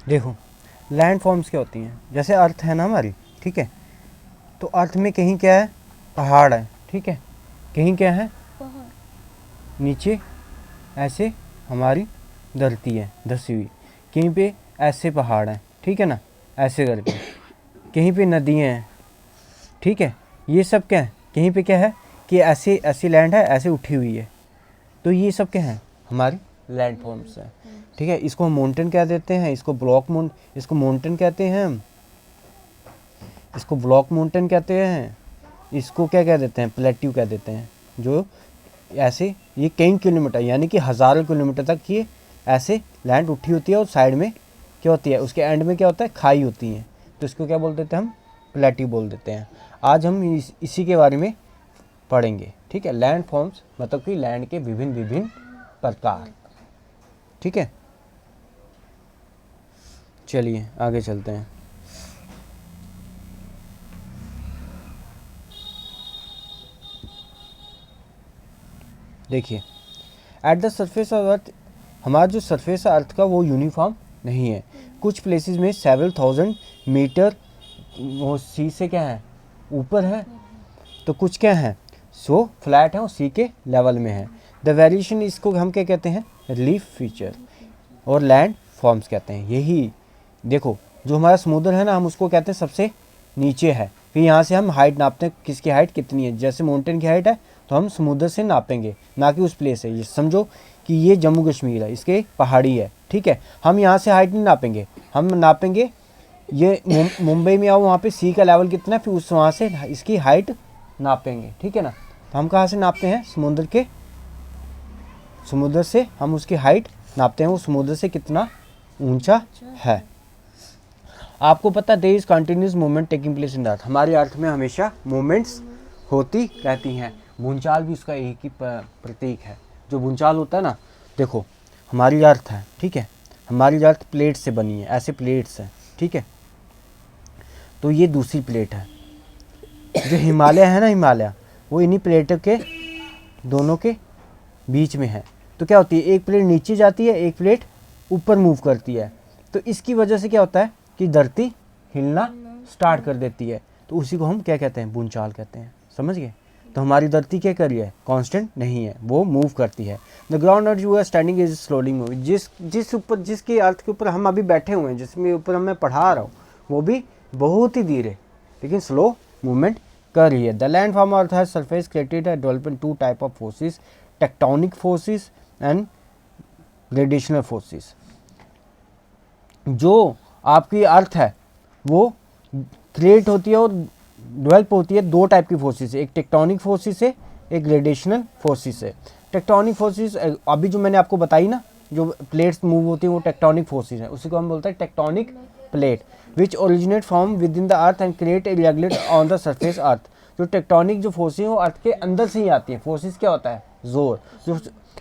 देखो land forms क्या होती हैं, जैसे अर्थ है ना हमारी, ठीक है, तो अर्थ में कहीं क्या है, पहाड़ है, ठीक है, कहीं क्या है, नीचे ऐसे हमारी धरती है धसी हुई, कहीं पे ऐसे पहाड़ हैं, ठीक है ना, ऐसे करके, कहीं पे नदियाँ हैं, ठीक है, ये सब क्या है, कहीं पे क्या है कि ऐसे ऐसी लैंड है, ऐसे उठी हुई है, तो ये सब क्या है, हमारी लैंड फॉर्म्स हैं, ठीक है। इसको हम माउंटेन कह देते हैं, इसको इसको माउंटेन कहते हैं हम, इसको ब्लॉक माउंटेन कहते हैं, इसको क्या कह देते हैं, प्लेट्यू कह देते हैं, जो ऐसे ये कई किलोमीटर यानी कि हज़ारों किलोमीटर तक ये ऐसे लैंड उठी होती है, और साइड में क्या होती है, उसके एंड में क्या होता है, खाई होती है, तो इसको क्या बोल देते हैं हम, प्लेट्यू बोल देते हैं। आज हम इसी के बारे में पढ़ेंगे, ठीक है। लैंड फॉर्म्स मतलब कि लैंड के विभिन्न विभिन्न प्रकार, ठीक है। चलिए आगे चलते हैं। देखिए at the surface of earth, हमारा जो सरफेस है अर्थ का वो यूनिफॉर्म नहीं है, कुछ प्लेसेस में सेवरल थाउजेंड मीटर वो सी से क्या है, ऊपर है, तो कुछ क्या है सो फ्लैट है और सी के लेवल में है। द वेरिएशन इसको हम क्या कहते हैं, रिलीफ फीचर, और लैंड फॉर्म्स कहते हैं। यही देखो जो हमारा समुद्र है ना, हम उसको कहते हैं सबसे नीचे है, फिर यहाँ से हम हाइट नापते हैं, किसकी हाइट कितनी है, जैसे माउंटेन की हाइट है तो हम समुद्र से नापेंगे, ना कि उस प्लेस है। ये समझो कि ये जम्मू कश्मीर है, इसके पहाड़ी है, ठीक है, हम यहाँ से हाइट नहीं नापेंगे, हम नापेंगे ये मुंबई में आओ, वहाँ पे सी का लेवल कितना है, फिर उस वहाँ से इसकी हाइट नापेंगे, ठीक है ना। तो हम कहाँ से नापते हैं, समुद्र से हम उसकी हाइट नापते हैं, वो समुद्र से कितना ऊंचा है। आपको पता there is continuous movement taking place in earth, हमारी अर्थ में हमेशा मूवमेंट्स होती रहती हैं। भूचाल भी उसका एक ही प्रतीक है। जो भूचाल होता है ना, देखो हमारी अर्थ है, ठीक है, हमारी अर्थ प्लेट से बनी है, ऐसे प्लेट्स हैं, ठीक है, तो ये दूसरी प्लेट है। जो हिमालय है ना, हिमालय वो इन्हीं प्लेटों के दोनों के बीच में है। तो क्या होती है, एक प्लेट नीचे जाती है, एक प्लेट ऊपर मूव करती है, तो इसकी वजह से क्या होता है कि धरती हिलना स्टार्ट कर देती है, तो उसी को हम क्या कहते हैं, भूचाल कहते हैं, समझ गए। तो हमारी धरती क्या कर रही है, कांस्टेंट नहीं है, वो मूव करती है। The ground earth you are standing is slowly moving, जिसकी अर्थ के ऊपर हम अभी बैठे हुए हैं, जिसमें ऊपर मैं पढ़ा रहा हूँ, वो भी बहुत ही धीरे लेकिन स्लो मूवमेंट कर रही है। The land form earth has surface created है development two type of forces, tectonic forces and gradational forces. जो आपकी अर्थ है वो क्रिएट होती है और डेवलप होती है दो टाइप की फोर्सेस से, एक टेक्टोनिक फोर्सेस से, एक ग्रेडेशनल फोर्सेस से। टेक्टोनिक फोर्सेस अभी जो मैंने आपको बताई ना, जो प्लेट्स मूव होती हैं वो टेक्टोनिक फोर्सेस हैं, उसी को हम बोलते हैं tectonic plate, which originate from within the earth and create irregular on the surface earth. जो टेक्टोनिक जो फोर्सेस हैं वो अर्थ के अंदर से ही आती हैं। फोर्सेस क्या होता है, जोर।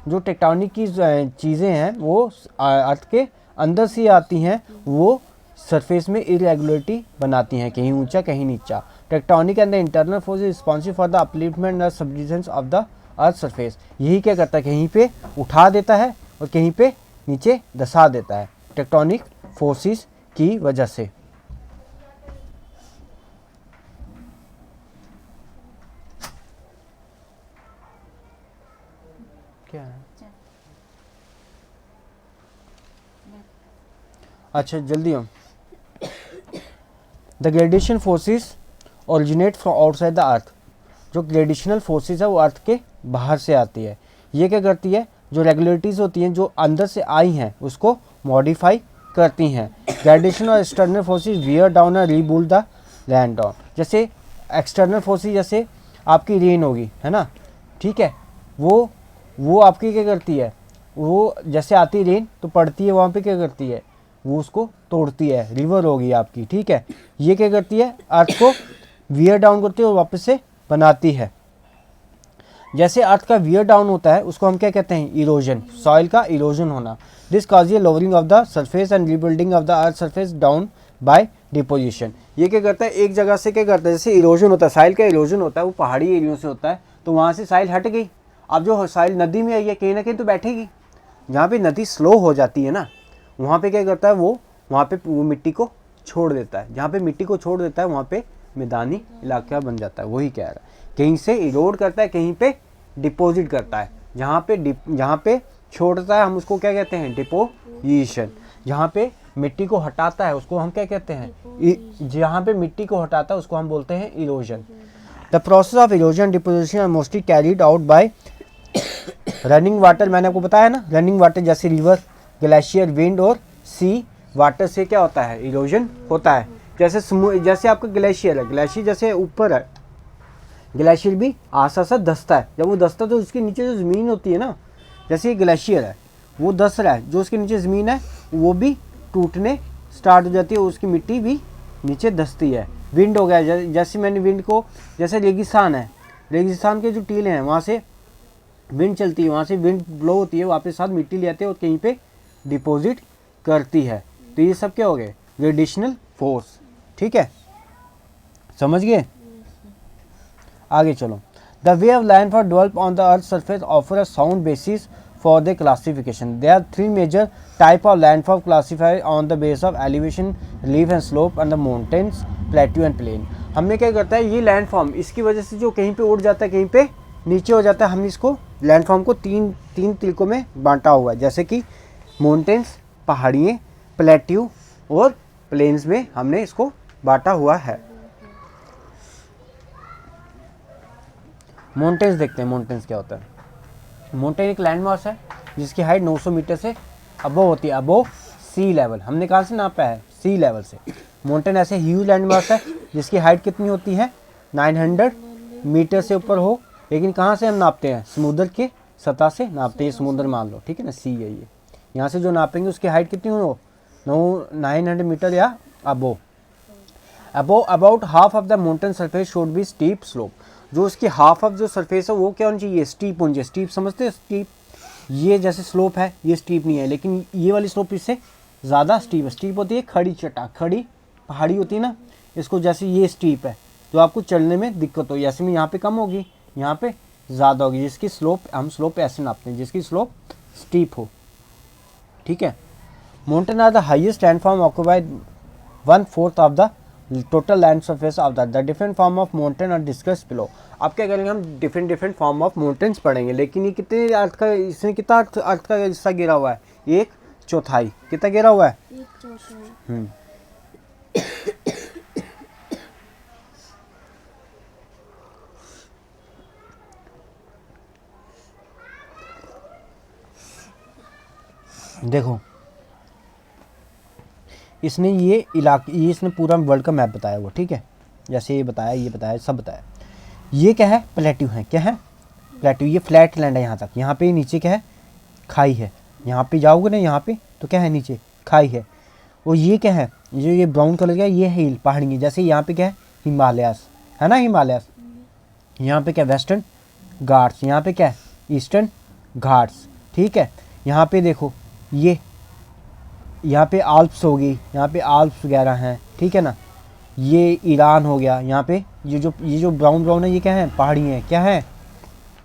जो टेक्टोनिक की चीज़ें हैं वो अर्थ के अंदर से आती हैं, वो सरफेस में इरेगुलरिटी बनाती हैं, कहीं ऊंचा कहीं नीचा। Tectonic and the internal force responsive for the upliftment and subdivision of the earth surface. यही क्या करता है, कहीं पे उठा देता है और कहीं पे नीचे धसा देता है, टेक्टोनिक फोर्सेस की वजह से। क्या है, अच्छा जल्दी हम। The gradation forces originate from outside the earth. जो ग्रेडिशनल फोर्सेस है वो अर्थ के बाहर से आती है। ये क्या करती है, जो रेगुलरिटीज़ होती हैं जो अंदर से आई हैं उसको मॉडिफाई करती हैं। ग्रेडिशन और एक्सटर्नल फोर्सेस वियर डाउन और रीबूल्ड द लैंड डाउन। जैसे एक्सटर्नल फोर्सेस, जैसे आपकी रेन होगी, है ना, ठीक है, वो आपकी क्या करती है, वो जैसे आती रेन तो पड़ती है, वहाँ पे क्या करती है, वो उसको तोड़ती है। रिवर होगी आपकी, ठीक है, ये क्या करती है, अर्थ को वियर डाउन करती है और वापस से बनाती है। जैसे अर्थ का वियर डाउन होता है उसको हम क्या कहते हैं, इरोजन, सॉइल का इरोजन होना। This cause lowering of the surface and rebuilding of the earth surface down by deposition. ये क्या करता है, एक जगह से क्या करता है, जैसे इरोजन होता है, साइल का इरोजन होता है, वो पहाड़ी एरियो से होता है, तो वहाँ से साइल हट गई। अब जो साइल नदी में आई है कहीं ना कहीं तो बैठेगी। जहाँ पे नदी स्लो हो जाती है ना, वहाँ पे क्या करता है, वो वहाँ पे वो मिट्टी को छोड़ देता है, जहाँ पे मिट्टी को छोड़ देता है वहाँ पे मैदानी इलाका बन जाता है। वही कह रहा है, कहीं से इरोड करता है, कहीं पे डिपॉजिट करता है। जहाँ पे छोड़ता है हम उसको क्या कहते हैं, डिपोजिशन। जहाँ पे मिट्टी को हटाता है उसको हम क्या कहते हैं, जहाँ पे मिट्टी को हटाता है उसको हम बोलते हैं erosion. The process of erosion deposition are mostly carried out by running water. मैंने आपको बताया ना, रनिंग वाटर जैसे रिवर, ग्लेशियर, विंड और सी वाटर से क्या होता है, इरोजन होता है। जैसे आपका ग्लेशियर है, ग्लेशियर जैसे ऊपर है, ग्लेशियर भी आस्ता आस्ता धंसता है। जब वो धंसता है तो उसके नीचे जो ज़मीन होती है ना, जैसे ये ग्लेशियर है वो धंस रहा है, जो उसके नीचे ज़मीन है वो भी टूटने स्टार्ट हो जाती है, उसकी मिट्टी भी नीचे धंसती है। विंड हो गया, जैसे मैंने विंड को, जैसे रेगिस्तान है, रेगिस्तान के जो टीले हैं वहाँ से विंड चलती है, वहाँ से विंड ब्लो होती है, वापस साथ मिट्टी ले आती है और कहीं पे डिपॉजिट करती है। तो ये सब क्या हो गए, ग्रेडिशनल फोर्स। ठीक है, समझ गए। आगे चलो। The way of landfall develop on the earth surface offer a sound basis for the classification. There are 3 major type of landfall classified on the base of elevation, relief and slope on the mountains, plateau and plain. हमने क्या करता है, ये landform इसकी वजह से जो कहीं पे उड़ जाता है कहीं पे नीचे हो जाता है, हमने इसको लैंडफॉर्म को तीन तरीकों में बांटा हुआ है, जैसे कि माउंटेन्स पहाड़ियाँ, प्लेट्यू और प्लेन्स में हमने इसको बांटा हुआ है। माउंटेन्स देखते हैं, माउंटेन्स क्या होता है। माउंटेन एक लैंड मास है जिसकी हाइट 900 मीटर से अबव होती है, अबव सी लेवल। हमने कहाँ से नापा है, सी लेवल से। माउंटेन ऐसे ह्यूज लैंड मास है जिसकी हाइट कितनी होती है, 900 मीटर से ऊपर हो, लेकिन कहाँ से हम नापते हैं, समुद्र के सतह से नापते हैं। समुद्र मान लो, ठीक है ना, सी है ये, यहाँ से जो नापेंगे उसकी हाइट कितनी हो, 900 मीटर या above. About half of the mountain surface should be steep slope. जो उसकी हाफ ऑफ जो सरफेस है वो क्या होनी चाहिए, स्टीप होनी चाहिए। स्टीप समझते हैं, स्टीप ये जैसे स्लोप है, ये स्टीप नहीं है, लेकिन ये वाली स्लोप इससे ज़्यादा स्टीप है। स्टीप होती है खड़ी चट्टान, खड़ी पहाड़ी होती है ना, इसको जैसे ये स्टीप है तो आपको चढ़ने में दिक्कत होगी, ऐसे में यहाँ पे कम होगी, यहाँ पे ज़्यादा होगी। जिसकी स्लोप, हम स्लोप ऐसे नापते हैं जिसकी स्लोप स्टीप हो। ठीक है। Mountain are the highest landform occupied 1/4 of the total land surface of the different form of mountain are discuss below. अब क्या करेंगे, हम डिफरेंट फॉर्म ऑफ माउंटेन्स पढ़ेंगे, लेकिन ये कितने अर्थ का, इसमें कितना अर्थ का हिस्सा गिरा हुआ है, 1/4। कितना गिरा हुआ है, 1/4। देखो इसने ये इलाके, ये इसने पूरा वर्ल्ड का मैप बताया हुआ, ठीक है, जैसे ये बताया सब बताया। ये क्या है, प्लेट्यू है, क्या है प्लेट्यू, ये फ्लैट लैंड है यहाँ तक, यहाँ पे नीचे क्या है, खाई है। यहाँ पे जाओगे ना, यहाँ पे तो क्या है, नीचे खाई है। और ये क्या है, जो ये ब्राउन कलर का, ये हिल पहाड़ी है। जैसे यहाँ पे क्या है, हिमालयास है ना, हिमालयास। यहाँ पे क्या, वेस्टर्न घाट्स, यहाँ पे क्या है, ईस्टर्न घाट्स। ठीक है, यहाँ पे देखो, ये यहाँ पे आल्प्स होगी, यहाँ पे आल्प्स वगैरह हैं, ठीक है ना। ये ईरान हो गया, यहाँ पे ये जो ब्राउन है ये क्या है, पहाड़ी है, क्या है,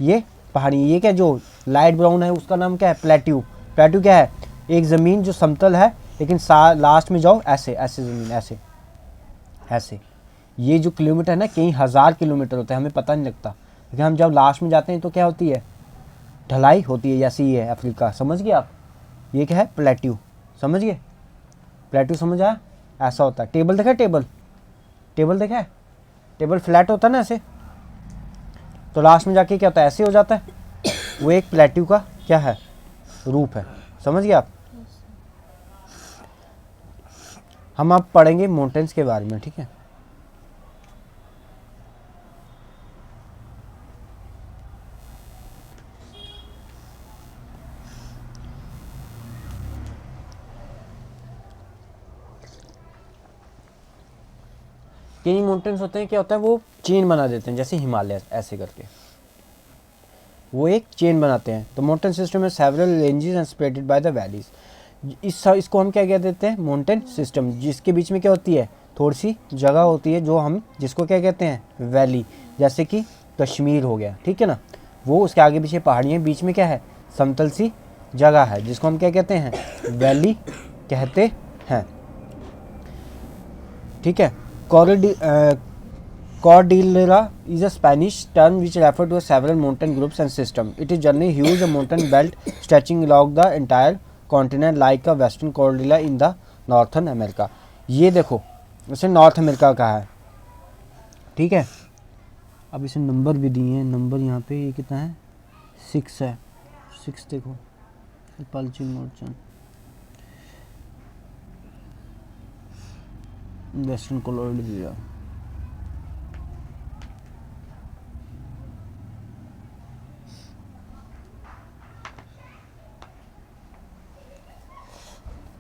ये पहाड़ी। ये क्या, जो लाइट ब्राउन है उसका नाम क्या है, प्लेट्यू। प्लेट्यू क्या है, एक ज़मीन जो समतल है लेकिन लास्ट में जाओ ऐसे ज़मीन, ऐसे। ये जो किलोमीटर है ना, कई हज़ार किलोमीटर होता है, हमें पता नहीं लगता, लेकिन हम जब लास्ट में जाते हैं तो क्या होती है, ढलाई होती है। जैसे ये है अफ्रीका, समझ गए आप, ये क्या है, प्लेट्यू, समझ गए, प्लेट्यू समझ आया, ऐसा होता है। टेबल देखा है, टेबल देखा है, टेबल फ्लैट होता है ना ऐसे, तो लास्ट में जाके क्या होता है, ऐसे हो जाता है। वो एक प्लेट्यू का क्या है, रूप है, समझ गए आप। हम अब पढ़ेंगे माउंटेन्स के बारे में, ठीक है। कई माउंटेन्स होते हैं, क्या होता है, वो चेन बना देते हैं, जैसे हिमालय ऐसे करके वो एक चेन बनाते हैं। तो माउंटेन सिस्टम में several ranges and spreaded by the valleys. इसको हम क्या कह देते हैं, माउंटेन सिस्टम, जिसके बीच में क्या होती है, थोड़ी सी जगह होती है, जो हम जिसको क्या कहते हैं, वैली। जैसे कि कश्मीर हो गया, ठीक है ना, वो उसके आगे पीछे पहाड़ियाँ, बीच में क्या है, समतल सी जगह है, जिसको हम क्या कहते हैं, वैली कहते हैं। ठीक है। Cordillera is a Spanish term which refers to several mountain groups and systems. It is generally huge mountain belt stretching along the entire continent like a western Cordillera in the Northern America. ये देखो इसे north America का है, ठीक है। अब इसे number भी दिए हैं, नंबर यहाँ पे ये कितना है 6 है, 6 देखो पल्चिन मोर्चन वेस्टर्न कोलोराडो।